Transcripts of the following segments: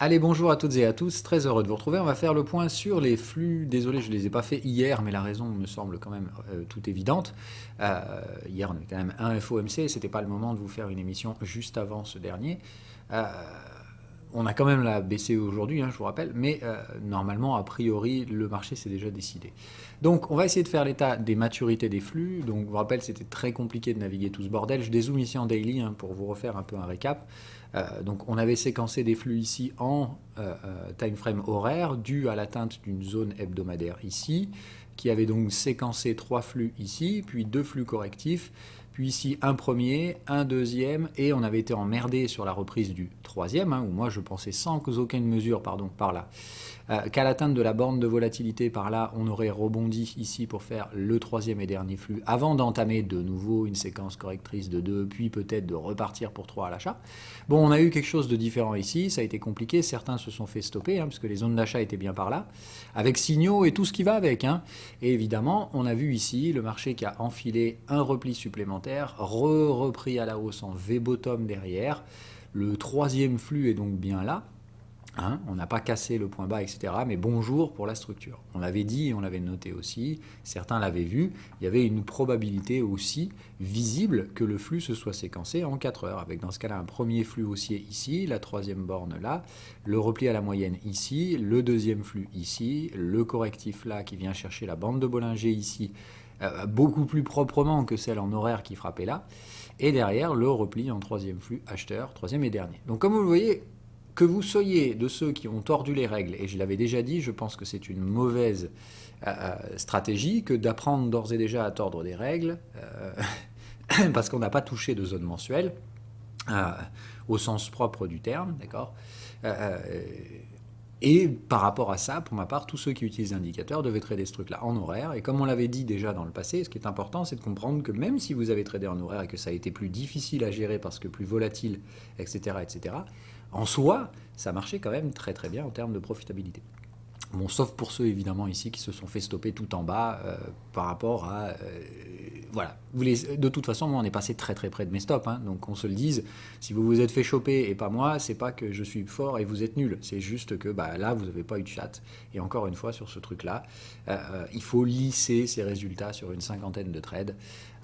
Allez, bonjour à toutes et à tous, très heureux de vous retrouver. On va faire le point sur les flux. Désolé, je ne les ai pas fait hier, mais la raison me semble quand même toute évidente. Hier, on avait quand même un FOMC, c'était pas le moment de vous faire une émission juste avant ce dernier. Euh, on a quand même la BCE aujourd'hui, je vous rappelle, mais normalement, a priori, le marché s'est déjà décidé. Donc, on va essayer de faire l'état des maturités des flux. Donc, je vous rappelle, c'était très compliqué de naviguer tout ce bordel. Je dézoome ici en daily pour vous refaire un peu un récap. Donc on avait séquencé des flux ici en time frame horaire dû à l'atteinte d'une zone hebdomadaire ici, qui avait donc séquencé 3 flux ici, puis 2 flux correctifs, puis ici un premier, un deuxième, et on avait été emmerdé sur la reprise du troisième, où moi je pensais sans aucune mesure par là, qu'à l'atteinte de la borne de volatilité par là, on aurait rebondi ici pour faire le troisième et dernier flux avant d'entamer de nouveau une séquence correctrice de 2, puis peut-être de repartir pour 3 à l'achat. Bon, on a eu quelque chose de différent ici, ça a été compliqué, certains se sont fait stopper, puisque les zones d'achat étaient bien par là, avec signaux et tout ce qui va avec. Et évidemment, on a vu ici le marché qui a enfilé un repli supplémentaire, repris à la hausse en V-bottom derrière. Le troisième flux est donc bien là. On n'a pas cassé le point bas, etc. Mais bonjour pour la structure. On l'avait dit et on l'avait noté aussi, certains l'avaient vu, il y avait une probabilité aussi visible que le flux se soit séquencé en 4 heures, avec dans ce cas-là un premier flux haussier ici, la troisième borne là, le repli à la moyenne ici, le deuxième flux ici, le correctif là qui vient chercher la bande de Bollinger ici, beaucoup plus proprement que celle en horaire qui frappait là, et derrière le repli en troisième flux acheteur, troisième et dernier. Donc comme vous le voyez, que vous soyez de ceux qui ont tordu les règles, et je l'avais déjà dit, je pense que c'est une mauvaise stratégie que d'apprendre d'ores et déjà à tordre des règles, parce qu'on n'a pas touché de zone mensuelle, au sens propre du terme, d'accord. Et par rapport à ça, pour ma part, tous ceux qui utilisent l'indicateur devaient trader ce truc-là en horaire. Et comme on l'avait dit déjà dans le passé, ce qui est important, c'est de comprendre que même si vous avez tradé en horaire et que ça a été plus difficile à gérer parce que plus volatile, etc., etc., en soi, ça marchait quand même très très bien en termes de profitabilité. Bon, sauf pour ceux évidemment ici qui se sont fait stopper tout en bas par rapport à... voilà. De toute façon, moi on est passé très très près de mes stops, donc qu'on se le dise, si vous vous êtes fait choper et pas moi, c'est pas que je suis fort et vous êtes nul, c'est juste que là vous n'avez pas eu de chat. Et encore une fois sur ce truc-là, il faut lisser ces résultats sur une cinquantaine de trades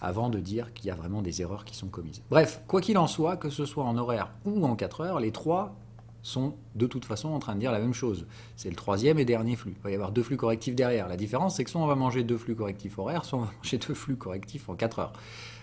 avant de dire qu'il y a vraiment des erreurs qui sont commises. Bref, quoi qu'il en soit, que ce soit en horaire ou en 4 heures, les trois sont de toute façon en train de dire la même chose. C'est le troisième et dernier flux. Il va y avoir 2 flux correctifs derrière. La différence, c'est que soit on va manger 2 flux correctifs horaires, soit on va manger 2 flux correctifs en 4 heures.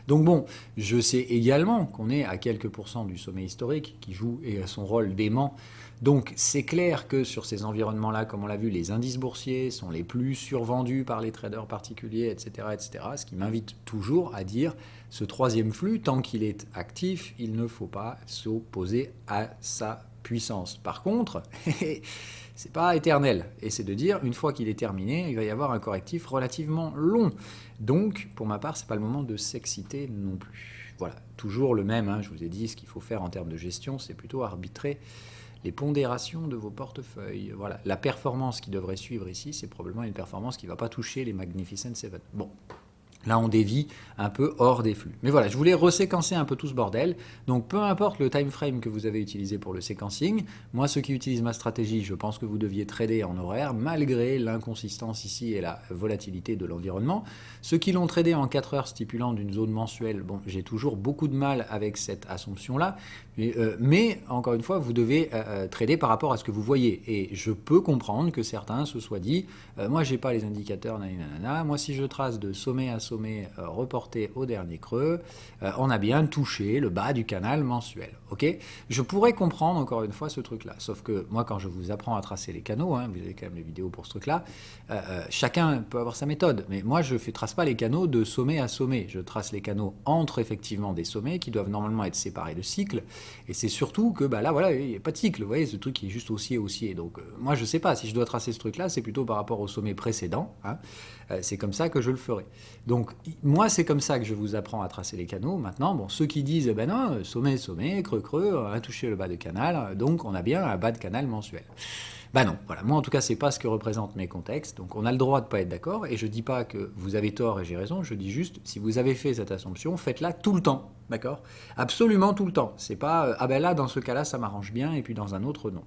Donc bon, je sais également qu'on est à quelques pourcents du sommet historique qui joue son rôle d'aimant. Donc c'est clair que sur ces environnements-là, comme on l'a vu, les indices boursiers sont les plus survendus par les traders particuliers, etc., etc. Ce qui m'invite toujours à dire, ce troisième flux, tant qu'il est actif, il ne faut pas s'opposer à sa puissance. Par contre, c'est pas éternel. Et c'est de dire, une fois qu'il est terminé, il va y avoir un correctif relativement long. Donc, pour ma part, c'est pas le moment de s'exciter non plus. Voilà, toujours le même, je vous ai dit, ce qu'il faut faire en termes de gestion, c'est plutôt arbitrer les pondérations de vos portefeuilles. Voilà, la performance qui devrait suivre ici, c'est probablement une performance qui ne va pas toucher les Magnificent Seven. Bon, là, on dévie un peu hors des flux. Mais voilà, je voulais reséquencer un peu tout ce bordel. Donc, peu importe le time frame que vous avez utilisé pour le séquencing, moi, ceux qui utilisent ma stratégie, je pense que vous deviez trader en horaire, malgré l'inconsistance ici et la volatilité de l'environnement. Ceux qui l'ont tradé en 4 heures stipulant d'une zone mensuelle, bon, j'ai toujours beaucoup de mal avec cette assumption-là. Mais encore une fois, vous devez trader par rapport à ce que vous voyez. Et je peux comprendre que certains se soient dit, moi, j'ai pas les indicateurs, nanana, moi, si je trace de sommet à sommet reporté au dernier creux, on a bien touché le bas du canal mensuel. Ok, je pourrais comprendre encore une fois ce truc-là. Sauf que moi, quand je vous apprends à tracer les canaux, vous avez quand même les vidéos pour ce truc-là, chacun peut avoir sa méthode. Mais moi, je ne trace pas les canaux de sommet à sommet. Je trace les canaux entre effectivement des sommets qui doivent normalement être séparés de cycles. Et c'est surtout que là, voilà, il n'y a pas de cycle. Vous voyez, ce truc qui est juste haussier, haussier. Donc, moi, je ne sais pas. Si je dois tracer ce truc-là, c'est plutôt par rapport au sommet précédent. C'est comme ça que je le ferai. Donc, moi, c'est comme ça que je vous apprends à tracer les canaux. Maintenant, bon, ceux qui disent, ben non, sommet, sommet, creux, creux, on a touché le bas de canal, donc on a bien un bas de canal mensuel. Ben non, voilà. Moi, en tout cas, c'est pas ce que représentent mes contextes. Donc, on a le droit de pas être d'accord. Et je dis pas que vous avez tort et j'ai raison. Je dis juste, si vous avez fait cette assumption, faites-la tout le temps, d'accord? Absolument tout le temps. C'est pas, ah ben là, dans ce cas-là, ça m'arrange bien, et puis dans un autre, non.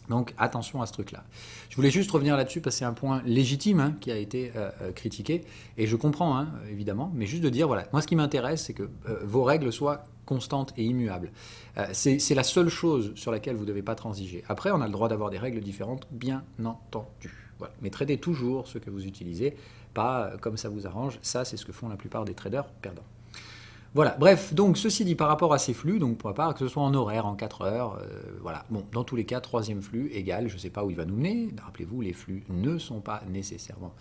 Donc attention à ce truc-là. Je voulais juste revenir là-dessus parce que c'est un point légitime hein, qui a été critiqué. Et je comprends, hein, évidemment, mais juste de dire, voilà, moi ce qui m'intéresse, c'est que vos règles soient constantes et immuables. C'est la seule chose sur laquelle vous ne devez pas transiger. Après, on a le droit d'avoir des règles différentes, bien entendu. Voilà. Mais tradez toujours ce que vous utilisez, pas comme ça vous arrange. Ça, c'est ce que font la plupart des traders perdants. Voilà, bref, donc ceci dit par rapport à ces flux, donc pour ma part, que ce soit en horaire, en 4 heures, voilà. Bon, dans tous les cas, troisième flux égal, je ne sais pas où il va nous mener. Rappelez-vous, les flux ne sont pas nécessairement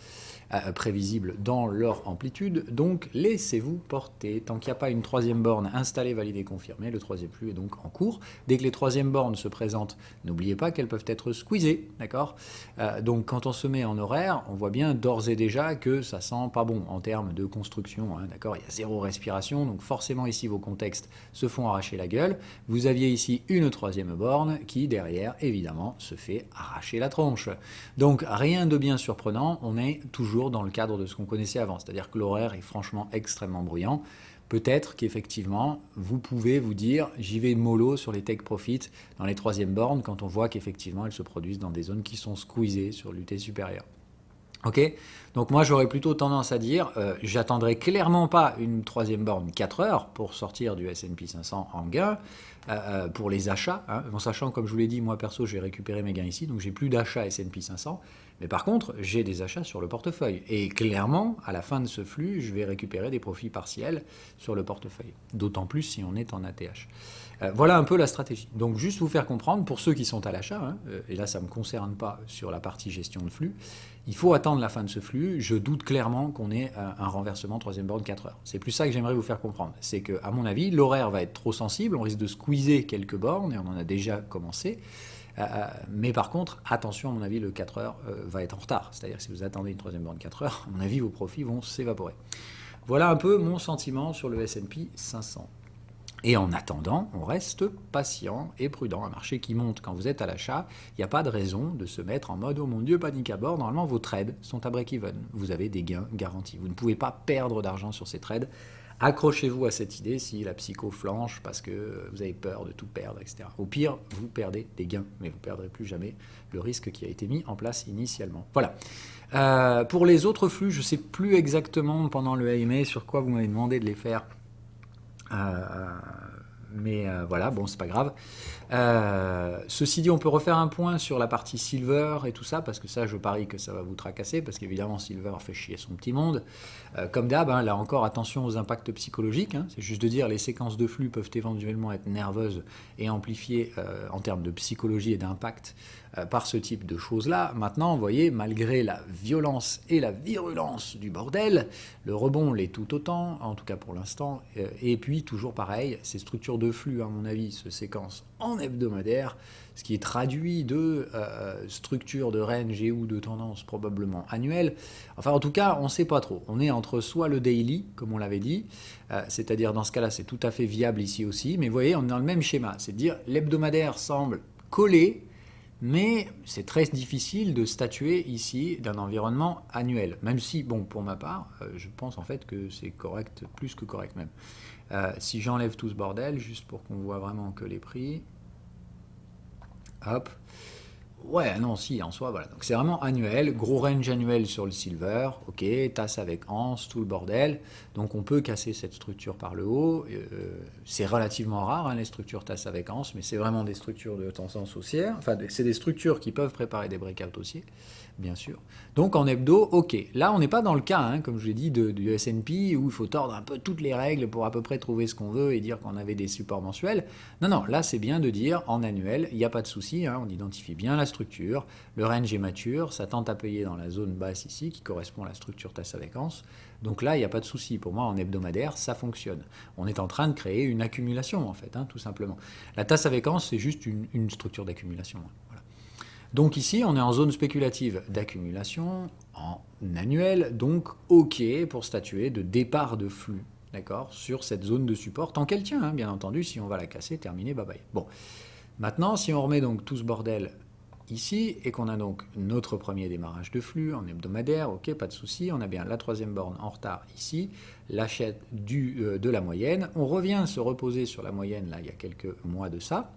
prévisibles dans leur amplitude, donc laissez-vous porter. Tant qu'il n'y a pas une troisième borne installée, validée, confirmée, le troisième flux est donc en cours. Dès que les troisièmes bornes se présentent, n'oubliez pas qu'elles peuvent être squeezées, d'accord. Donc quand on se met en horaire, on voit bien d'ores et déjà que ça sent pas bon en termes de construction, hein, d'accord. Il y a zéro respiration, donc forcément ici vos contextes se font arracher la gueule. Vous aviez ici une troisième borne qui derrière évidemment se fait arracher la tronche. Donc rien de bien surprenant, on est toujours dans le cadre de ce qu'on connaissait avant, c'est-à-dire que l'horaire est franchement extrêmement bruyant. Peut-être qu'effectivement vous pouvez vous dire j'y vais mollo sur les take profit dans les troisièmes bornes quand on voit qu'effectivement elles se produisent dans des zones qui sont squeezées sur l'UT supérieur. Ok, donc moi j'aurais plutôt tendance à dire, j'attendrai clairement pas une troisième borne 4 heures pour sortir du S&P 500 en gain, pour les achats, hein, en sachant comme je vous l'ai dit, moi perso j'ai récupéré mes gains ici, donc j'ai plus d'achats S&P 500, mais par contre j'ai des achats sur le portefeuille, et clairement à la fin de ce flux je vais récupérer des profits partiels sur le portefeuille, d'autant plus si on est en ATH. Voilà un peu la stratégie. Donc juste vous faire comprendre, pour ceux qui sont à l'achat, hein, et là ça ne me concerne pas sur la partie gestion de flux, il faut attendre la fin de ce flux. Je doute clairement qu'on ait un renversement troisième borne 4 heures. C'est plus ça que j'aimerais vous faire comprendre. C'est qu'à mon avis, l'horaire va être trop sensible, on risque de squeezer quelques bornes, et on en a déjà commencé. Mais par contre, attention, à mon avis, le 4 heures va être en retard. C'est-à-dire que si vous attendez une troisième borne 4 heures, à mon avis, vos profits vont s'évaporer. Voilà un peu mon sentiment sur le S&P 500. Et en attendant, on reste patient et prudent. Un marché qui monte quand vous êtes à l'achat, il n'y a pas de raison de se mettre en mode « Oh mon Dieu, panique à bord ». Normalement, vos trades sont à break-even. Vous avez des gains garantis. Vous ne pouvez pas perdre d'argent sur ces trades. Accrochez-vous à cette idée si la psycho flanche parce que vous avez peur de tout perdre, etc. Au pire, vous perdez des gains, mais vous ne perdrez plus jamais le risque qui a été mis en place initialement. Voilà. Pour les autres flux, je ne sais plus exactement pendant le AMA sur quoi vous m'avez demandé de les faire. Mais voilà, bon, c'est pas grave. Ceci dit, on peut refaire un point sur la partie Silver et tout ça, parce que ça, je parie que ça va vous tracasser, parce qu'évidemment, Silver fait chier son petit monde. Comme d'hab, hein, là encore, attention aux impacts psychologiques. Hein, c'est juste de dire les séquences de flux peuvent éventuellement être nerveuses et amplifiées en termes de psychologie et d'impact par ce type de choses-là. Maintenant, vous voyez, malgré la violence et la virulence du bordel, le rebond l'est tout autant, en tout cas pour l'instant. Et puis, toujours pareil, ces structures de flux, à mon avis, se séquencent en hebdomadaire, ce qui est traduit de structures de range et ou de tendance probablement annuelles. Enfin, en tout cas, on ne sait pas trop. On est entre soit le daily, comme on l'avait dit, c'est-à-dire dans ce cas-là, c'est tout à fait viable ici aussi, mais vous voyez, on est dans le même schéma, c'est de dire l'hebdomadaire semble coller, mais c'est très difficile de statuer ici d'un environnement annuel, même si, bon, pour ma part, je pense en fait que c'est correct, plus que correct même. Si j'enlève tout ce bordel, juste pour qu'on voit vraiment que les prix, hop, ouais, non, si, en soi, voilà. Donc c'est vraiment annuel, gros range annuel sur le silver, ok, tasse avec anse, tout le bordel. Donc on peut casser cette structure par le haut. C'est relativement rare, hein, les structures tasse avec anse, mais c'est vraiment des structures de tendance haussière. Enfin, c'est des structures qui peuvent préparer des breakouts haussiers, bien sûr. Donc en hebdo, ok. Là, on n'est pas dans le cas, hein, comme je l'ai dit, du S&P, où il faut tordre un peu toutes les règles pour à peu près trouver ce qu'on veut et dire qu'on avait des supports mensuels. Non, non, là, c'est bien de dire en annuel, il n'y a pas de souci, hein, on identifie bien la structure, le range est mature, ça tente à payer dans la zone basse ici, qui correspond à la structure tasse avec anse. Donc là, il n'y a pas de souci. Pour moi, en hebdomadaire, ça fonctionne. On est en train de créer une accumulation, en fait, hein, tout simplement. La tasse avec anse, c'est juste une structure d'accumulation. Hein, voilà. Donc ici, on est en zone spéculative d'accumulation, en annuel, donc OK pour statuer de départ de flux, d'accord, sur cette zone de support, tant qu'elle tient, hein, bien entendu, si on va la casser, terminé, bye bye. Bon, maintenant, si on remet donc tout ce bordel ici, et qu'on a donc notre premier démarrage de flux en hebdomadaire, ok, pas de souci, on a bien la troisième borne en retard ici, l'achat de la moyenne, on revient se reposer sur la moyenne, là, il y a quelques mois de ça,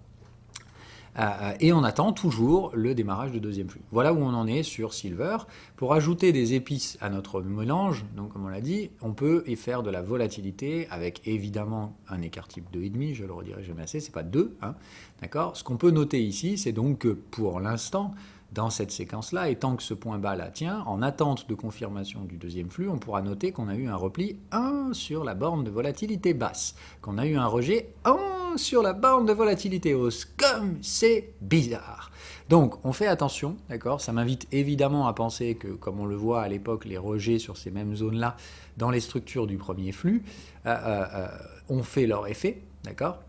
Et on attend toujours le démarrage de deuxième flux. Voilà où on en est sur Silver. Pour ajouter des épices à notre mélange, donc comme on l'a dit, on peut y faire de la volatilité avec évidemment un écart type 2,5, je le redirai jamais assez, c'est pas 2, hein, d'accord. Ce qu'on peut noter ici, c'est donc que pour l'instant, dans cette séquence-là, et tant que ce point bas là tient, en attente de confirmation du deuxième flux, on pourra noter qu'on a eu un repli 1 sur la borne de volatilité basse, qu'on a eu un rejet 1 sur la borne de volatilité hausse, comme c'est bizarre. Donc on fait attention, d'accord. Ça m'invite évidemment à penser que, comme on le voit à l'époque, les rejets sur ces mêmes zones-là, dans les structures du premier flux, ont fait leur effet, d'accord.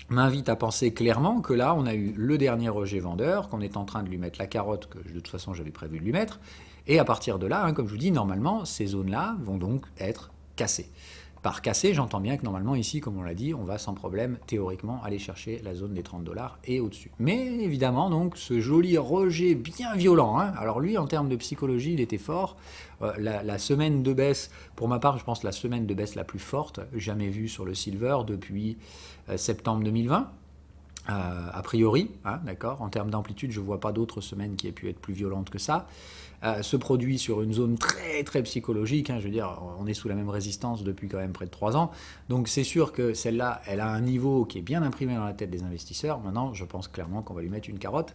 M'invite à penser clairement que là, on a eu le dernier rejet vendeur, qu'on est en train de lui mettre la carotte que de toute façon j'avais prévu de lui mettre, et à partir de là, hein, comme je vous dis, normalement, ces zones-là vont donc être cassées. Par cassé, j'entends bien que normalement ici, comme on l'a dit, on va sans problème théoriquement aller chercher la zone des 30 $ et au-dessus. Mais évidemment, donc, ce joli rejet bien violent, hein, alors lui, en termes de psychologie, il était fort. La semaine de baisse, pour ma part, je pense la semaine de baisse la plus forte jamais vue sur le silver depuis septembre 2020. A priori, hein, d'accord. En termes d'amplitude, je ne vois pas d'autres semaines qui aient pu être plus violentes que ça. Se produit sur une zone très très psychologique, hein, je veux dire, on est sous la même résistance depuis quand même près de 3 ans, donc c'est sûr que celle-là, elle a un niveau qui est bien imprimé dans la tête des investisseurs. Maintenant, je pense clairement qu'on va lui mettre une carotte.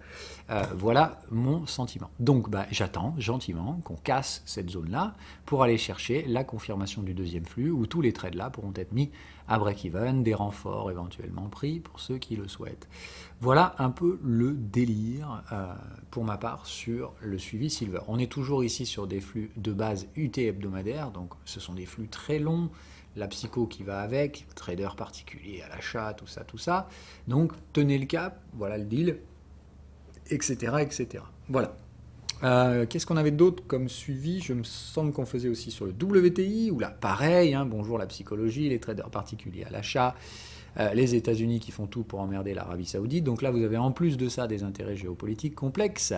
Voilà mon sentiment. Donc j'attends gentiment qu'on casse cette zone-là pour aller chercher la confirmation du deuxième flux, où tous les trades-là pourront être mis à break-even, des renforts éventuellement pris pour ceux qui le souhaitent. Voilà un peu le délire pour ma part sur le suivi Silver. On est toujours ici sur des flux de base UT hebdomadaire, donc ce sont des flux très longs, la psycho qui va avec, trader particulier à l'achat, tout ça. Donc tenez le cap, voilà le deal, etc. etc. Voilà. Qu'est-ce qu'on avait d'autre comme suivi? Je me semble qu'on faisait aussi sur le WTI, où là, pareil, hein, bonjour la psychologie, les traders particuliers à l'achat, les États-Unis qui font tout pour emmerder l'Arabie Saoudite. Donc là, vous avez en plus de ça des intérêts géopolitiques complexes.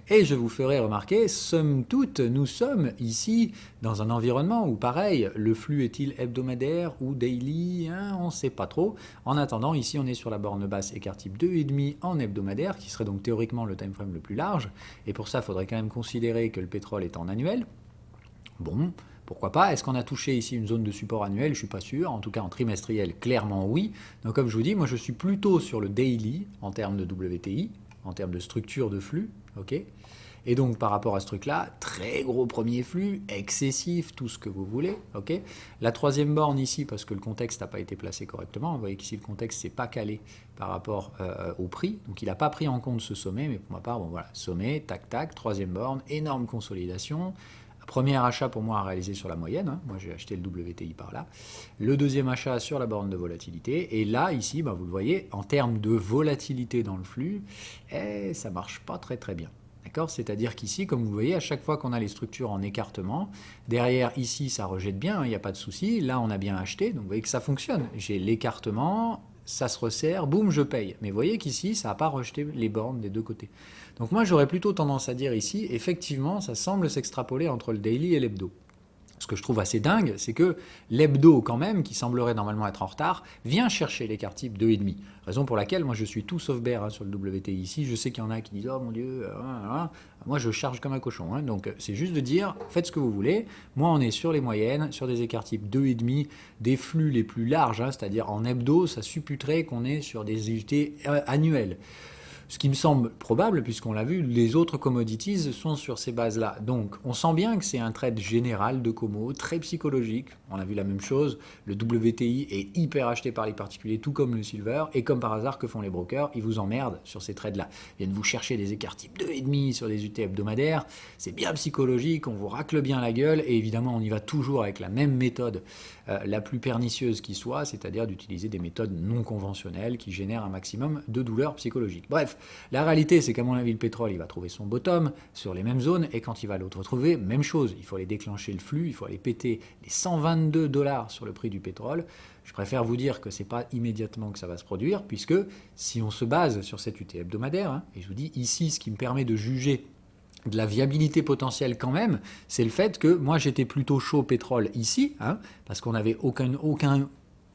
Et je vous ferai remarquer, somme toute, nous sommes ici dans un environnement où, pareil, le flux est-il hebdomadaire ou daily, hein, on ne sait pas trop. En attendant, ici, on est sur la borne basse écart type 2,5 en hebdomadaire, qui serait donc théoriquement le time frame le plus large. Et pour ça, il faudrait quand même considérer que le pétrole est en annuel. Bon, pourquoi pas? Est-ce qu'on a touché ici une zone de support annuel? Je ne suis pas sûr. En tout cas, en trimestriel, clairement oui. Donc comme je vous dis, moi je suis plutôt sur le daily en termes de WTI, en termes de structure de flux. Okay, et donc par rapport à ce truc-là, très gros premier flux, excessif, tout ce que vous voulez. Okay, la troisième borne ici, parce que le contexte n'a pas été placé correctement. Vous voyez qu'ici le contexte ne s'est pas calé par rapport au prix. Donc il n'a pas pris en compte ce sommet. Mais pour ma part, bon voilà, sommet, tac, tac, troisième borne, énorme consolidation. Premier achat pour moi à réaliser sur la moyenne, hein. Moi j'ai acheté le WTI par là. Le deuxième achat sur la borne de volatilité. Et là, ici, vous le voyez, en termes de volatilité dans le flux, ça ne marche pas très très bien. D'accord? C'est-à-dire qu'ici, comme vous voyez, à chaque fois qu'on a les structures en écartement, derrière ici ça rejette bien, il n'y a pas de souci. Là on a bien acheté, donc vous voyez que ça fonctionne. J'ai l'écartement, ça se resserre, boum, je paye. Mais vous voyez qu'ici, ça n'a pas rejeté les bornes des deux côtés. Donc moi, j'aurais plutôt tendance à dire ici, effectivement, ça semble s'extrapoler entre le daily et l'hebdo. Ce que je trouve assez dingue, c'est que l'hebdo, quand même, qui semblerait normalement être en retard, vient chercher l'écart type 2,5. Raison pour laquelle, moi, je suis tout sauf bear, hein, sur le WTI ici. Je sais qu'il y en a qui disent « Oh mon Dieu, moi, je charge comme un cochon. Hein. » Donc, c'est juste de dire « Faites ce que vous voulez. Moi, on est sur les moyennes, sur des écarts type 2,5, des flux les plus larges, hein, c'est-à-dire en hebdo, ça supputerait qu'on est sur des UT annuels. » Ce qui me semble probable, puisqu'on l'a vu, les autres commodities sont sur ces bases-là. Donc, on sent bien que c'est un trade général de Como, très psychologique. On a vu la même chose. Le WTI est hyper acheté par les particuliers, tout comme le silver. Et comme par hasard, que font les brokers? Ils vous emmerdent sur ces trades-là. Ils viennent vous chercher des écarts type 2,5 sur des UT hebdomadaires. C'est bien psychologique, on vous racle bien la gueule. Et évidemment, on y va toujours avec la même méthode, la plus pernicieuse qui soit, c'est-à-dire d'utiliser des méthodes non conventionnelles qui génèrent un maximum de douleur psychologique. Bref, la réalité, c'est qu'à mon avis, le pétrole, il va trouver son bottom sur les mêmes zones, et quand il va l'autre retrouver, même chose. Il faut aller déclencher le flux, il faut aller péter les 122 $ sur le prix du pétrole. Je préfère vous dire que ce n'est pas immédiatement que ça va se produire, puisque si on se base sur cette UT hebdomadaire, hein, et je vous dis ici, ce qui me permet de juger de la viabilité potentielle quand même, c'est le fait que moi j'étais plutôt chaud pétrole ici, hein, parce qu'on n'avait aucun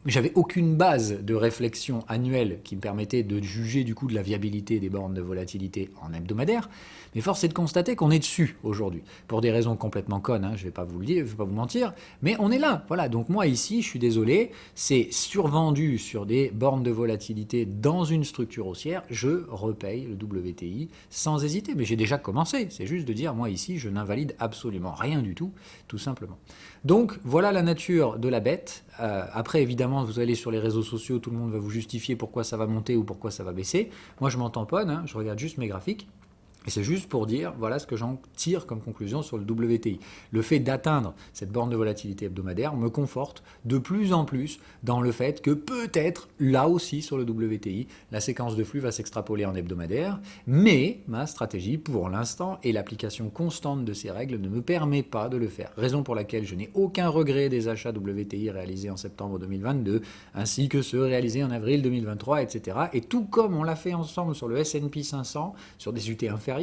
Mais j'avais aucune base de réflexion annuelle qui me permettait de juger du coup de la viabilité des bornes de volatilité en hebdomadaire. Mais force est de constater qu'on est dessus aujourd'hui. Pour des raisons complètement connes, hein, je ne vais pas vous le dire, je vais pas vous mentir, mais on est là. Voilà, donc moi ici, je suis désolé, c'est survendu sur des bornes de volatilité dans une structure haussière, je repaye le WTI sans hésiter. Mais j'ai déjà commencé, c'est juste de dire, moi ici, je n'invalide absolument rien du tout simplement. Donc voilà la nature de la bête. Après, évidemment, vous allez sur les réseaux sociaux, tout le monde va vous justifier pourquoi ça va monter ou pourquoi ça va baisser. Moi, je m'en tamponne, hein, je regarde juste mes graphiques. Et c'est juste pour dire, voilà ce que j'en tire comme conclusion sur le WTI. Le fait d'atteindre cette borne de volatilité hebdomadaire me conforte de plus en plus dans le fait que peut-être, là aussi sur le WTI, la séquence de flux va s'extrapoler en hebdomadaire, mais ma stratégie pour l'instant et l'application constante de ces règles ne me permet pas de le faire. Raison pour laquelle je n'ai aucun regret des achats WTI réalisés en septembre 2022, ainsi que ceux réalisés en avril 2023, etc. Et tout comme on l'a fait ensemble sur le S&P 500, sur des UT inférieurs,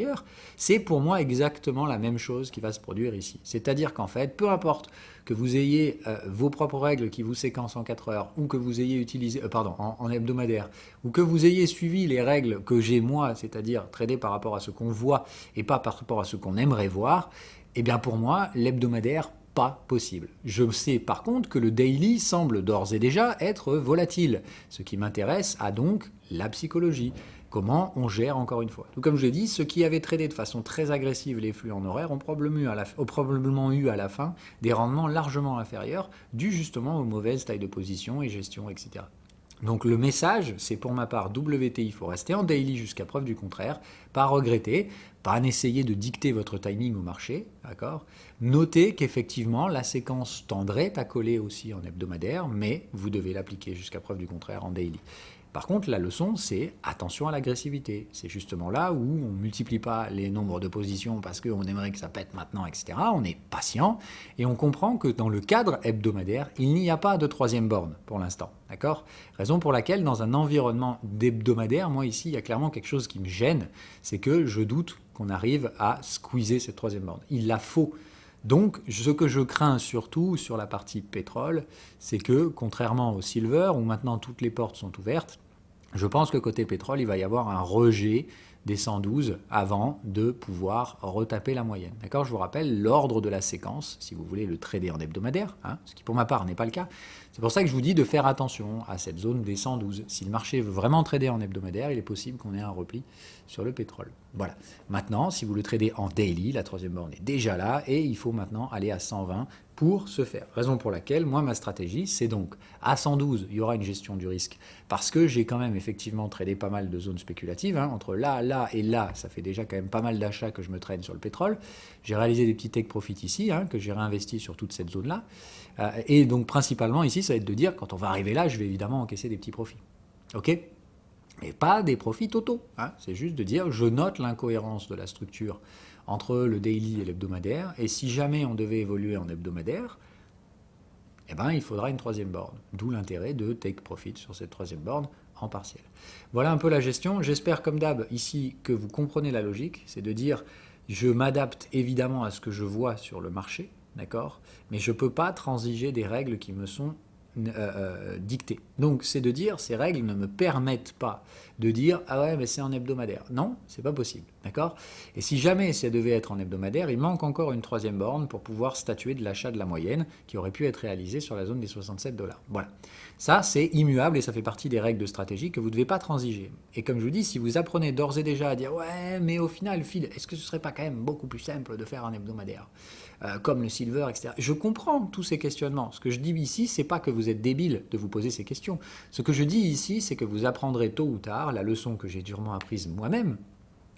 c'est pour moi exactement la même chose qui va se produire ici. C'est-à-dire qu'en fait, peu importe que vous ayez vos propres règles qui vous séquencent en 4 heures, ou que vous ayez utilisé, en hebdomadaire, ou que vous ayez suivi les règles que j'ai moi, c'est-à-dire trader par rapport à ce qu'on voit et pas par rapport à ce qu'on aimerait voir, eh bien pour moi, l'hebdomadaire, pas possible. Je sais par contre que le daily semble d'ores et déjà être volatile. Ce qui m'intéresse a donc la psychologie. Comment on gère encore une fois. Tout comme je l'ai dit, ceux qui avaient tradé de façon très agressive les flux en horaire ont probablement eu à la fin des rendements largement inférieurs dus justement aux mauvaises tailles de position et gestion, etc. Donc le message, c'est pour ma part WTI, il faut rester en daily jusqu'à preuve du contraire, pas regretter, pas essayer de dicter votre timing au marché, d'accord. Notez qu'effectivement la séquence tendrait à coller aussi en hebdomadaire, mais vous devez l'appliquer jusqu'à preuve du contraire en daily. Par contre, la leçon, c'est attention à l'agressivité. C'est justement là où on ne multiplie pas les nombres de positions parce qu'on aimerait que ça pète maintenant, etc. On est patient et on comprend que dans le cadre hebdomadaire, il n'y a pas de troisième borne pour l'instant. D'accord ? Raison pour laquelle, dans un environnement d'hebdomadaire, moi ici, il y a clairement quelque chose qui me gêne, c'est que je doute qu'on arrive à squeezer cette troisième borne. Il la faut. Donc, ce que je crains surtout sur la partie pétrole, c'est que, contrairement au silver, où maintenant toutes les portes sont ouvertes, je pense que côté pétrole, il va y avoir un rejet des 112 avant de pouvoir retaper la moyenne. D'accord ? Je vous rappelle l'ordre de la séquence, si vous voulez le trader en hebdomadaire, hein, ce qui pour ma part n'est pas le cas. C'est pour ça que je vous dis de faire attention à cette zone des 112. Si le marché veut vraiment trader en hebdomadaire, il est possible qu'on ait un repli sur le pétrole. Voilà. Maintenant, si vous le tradez en daily, la troisième borne est déjà là et il faut maintenant aller à 120 pour ce faire. Raison pour laquelle, moi, ma stratégie, c'est donc à 112, il y aura une gestion du risque parce que j'ai quand même effectivement tradé pas mal de zones spéculatives. Hein, entre là et là, ça fait déjà quand même pas mal d'achats que je me traîne sur le pétrole. J'ai réalisé des petits take profits ici, hein, que j'ai réinvesti sur toute cette zone-là. Et donc, principalement, ici, ça va être de dire, quand on va arriver là, je vais évidemment encaisser des petits profits. OK ? Mais pas des profits totaux. Hein. C'est juste de dire, je note l'incohérence de la structure entre le daily et l'hebdomadaire, et si jamais on devait évoluer en hebdomadaire, eh ben, il faudra une troisième borne. D'où l'intérêt de take profit sur cette troisième borne en partiel. Voilà un peu la gestion. J'espère, comme d'hab, ici, que vous comprenez la logique. C'est de dire, je m'adapte évidemment à ce que je vois sur le marché, d'accord ? Mais je ne peux pas transiger des règles qui me sont dictées. Donc, c'est de dire, ces règles ne me permettent pas de dire « Ah ouais, mais c'est en hebdomadaire ». Non, c'est pas possible, d'accord ? Et si jamais ça devait être en hebdomadaire, il manque encore une troisième borne pour pouvoir statuer de l'achat de la moyenne qui aurait pu être réalisée sur la zone des 67 $. Voilà. Ça, c'est immuable et ça fait partie des règles de stratégie que vous ne devez pas transiger. Et comme je vous dis, si vous apprenez d'ores et déjà à dire « Ouais, mais au final, Phil, est-ce que ce serait pas quand même beaucoup plus simple de faire un hebdomadaire ?» Comme le silver, etc. Je comprends tous ces questionnements. Ce que je dis ici, c'est pas que vous êtes débile de vous poser ces questions. Ce que je dis ici, c'est que vous apprendrez tôt ou tard la leçon que j'ai durement apprise moi-même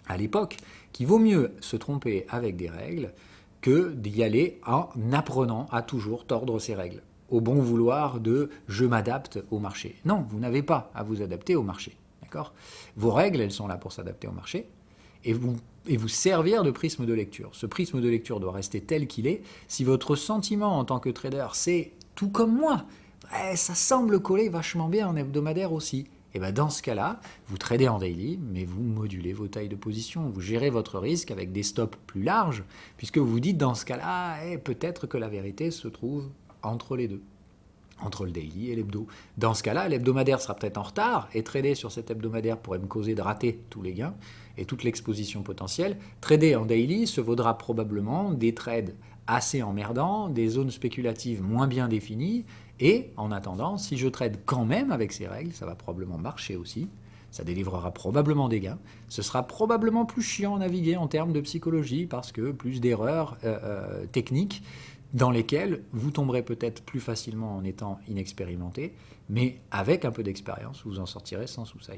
à l'époque, qu'il vaut mieux se tromper avec des règles que d'y aller en apprenant à toujours tordre ces règles, au bon vouloir de « je m'adapte au marché ». Non, vous n'avez pas à vous adapter au marché. D'accord ? Vos règles, elles sont là pour s'adapter au marché et vous servir de prisme de lecture. Ce prisme de lecture doit rester tel qu'il est. Si votre sentiment en tant que trader, c'est tout comme moi, ça semble coller vachement bien en hebdomadaire aussi, et bien dans ce cas-là, vous tradez en daily, mais vous modulez vos tailles de position, vous gérez votre risque avec des stops plus larges, puisque vous vous dites dans ce cas-là, peut-être que la vérité se trouve entre les deux. entre le daily et l'hebdo. Dans ce cas-là, l'hebdomadaire sera peut-être en retard, et trader sur cet hebdomadaire pourrait me causer de rater tous les gains et toute l'exposition potentielle. Trader en daily se vaudra probablement des trades assez emmerdants, des zones spéculatives moins bien définies, et en attendant, si je trade quand même avec ces règles, ça va probablement marcher aussi, ça délivrera probablement des gains, ce sera probablement plus chiant à naviguer en termes de psychologie, parce que plus d'erreurs techniques, dans lesquelles vous tomberez peut-être plus facilement en étant inexpérimenté, mais avec un peu d'expérience, vous en sortirez sans souci.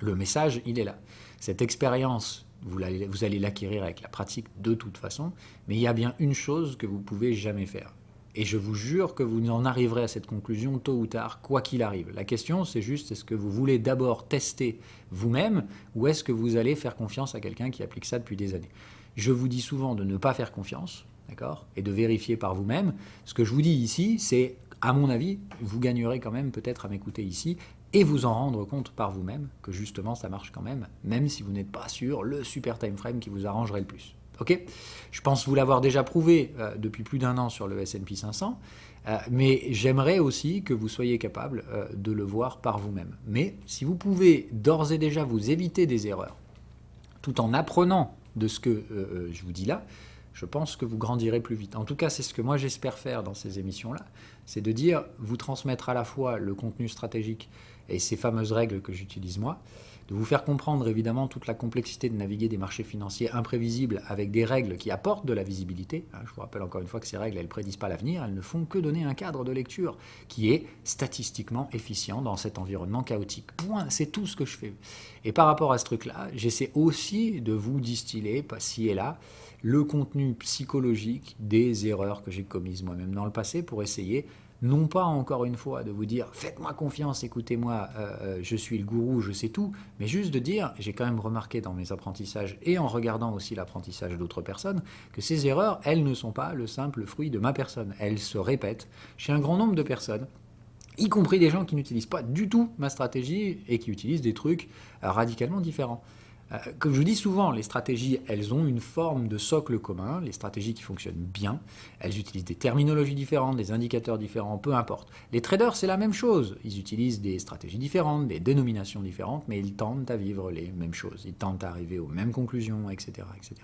Le message, il est là. Cette expérience, vous allez l'acquérir avec la pratique de toute façon, mais il y a bien une chose que vous ne pouvez jamais faire. Et je vous jure que vous en arriverez à cette conclusion tôt ou tard, quoi qu'il arrive. La question, c'est juste, est-ce que vous voulez d'abord tester vous-même, ou est-ce que vous allez faire confiance à quelqu'un qui applique ça depuis des années? Je vous dis souvent de ne pas faire confiance, d'accord, et de vérifier par vous-même. Ce que je vous dis ici, c'est, à mon avis, vous gagnerez quand même peut-être à m'écouter ici, et vous en rendre compte par vous-même que justement ça marche quand même si vous n'êtes pas sur le super time frame qui vous arrangerait le plus. Ok, je pense vous l'avoir déjà prouvé depuis plus d'1 an sur le S&P 500, mais j'aimerais aussi que vous soyez capable de le voir par vous-même. Mais si vous pouvez d'ores et déjà vous éviter des erreurs, tout en apprenant de ce que je vous dis là, je pense que vous grandirez plus vite. En tout cas, c'est ce que moi j'espère faire dans ces émissions-là, c'est de dire, vous transmettre à la fois le contenu stratégique et ces fameuses règles que j'utilise moi, de vous faire comprendre évidemment toute la complexité de naviguer des marchés financiers imprévisibles avec des règles qui apportent de la visibilité. Je vous rappelle encore une fois que ces règles, elles ne prédisent pas l'avenir, elles ne font que donner un cadre de lecture qui est statistiquement efficient dans cet environnement chaotique. Point, c'est tout ce que je fais. Et par rapport à ce truc-là, j'essaie aussi de vous distiller, ci et là, le contenu psychologique des erreurs que j'ai commises moi-même dans le passé pour essayer, non pas encore une fois de vous dire « faites-moi confiance, écoutez-moi, je suis le gourou, je sais tout », mais juste de dire, j'ai quand même remarqué dans mes apprentissages et en regardant aussi l'apprentissage d'autres personnes, que ces erreurs, elles ne sont pas le simple fruit de ma personne. Elles se répètent chez un grand nombre de personnes, y compris des gens qui n'utilisent pas du tout ma stratégie et qui utilisent des trucs radicalement différents. Comme je vous dis souvent, les stratégies, elles ont une forme de socle commun, les stratégies qui fonctionnent bien, elles utilisent des terminologies différentes, des indicateurs différents, peu importe. Les traders, c'est la même chose, ils utilisent des stratégies différentes, des dénominations différentes, mais ils tentent à vivre les mêmes choses, ils tentent à arriver aux mêmes conclusions, etc. etc.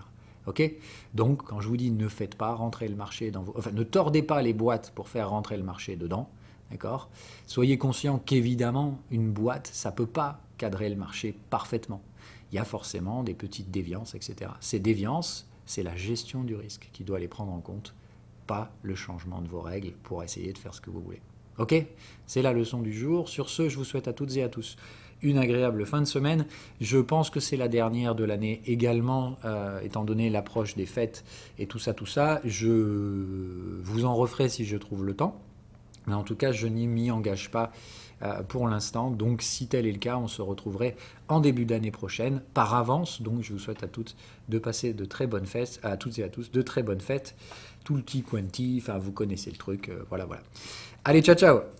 Ok ? Donc, quand je vous dis ne faites pas rentrer le marché dans vos... Enfin, ne tordez pas les boîtes pour faire rentrer le marché dedans, d'accord ? Soyez conscient qu'évidemment, une boîte, ça ne peut pas cadrer le marché parfaitement. Il y a forcément des petites déviances, etc. Ces déviances, c'est la gestion du risque qui doit les prendre en compte, pas le changement de vos règles pour essayer de faire ce que vous voulez. Ok ? C'est la leçon du jour. Sur ce, je vous souhaite à toutes et à tous une agréable fin de semaine. Je pense que c'est la dernière de l'année également, étant donné l'approche des fêtes et tout ça. Je vous en referai si je trouve le temps. Mais en tout cas, je n'y m'y engage pas pour l'instant. Donc, si tel est le cas, on se retrouverait en début d'année prochaine, par avance. Donc, je vous souhaite à toutes de passer de très bonnes fêtes, à toutes et à tous de très bonnes fêtes. Tutti quanti, enfin, vous connaissez le truc. Voilà. Allez, ciao, ciao!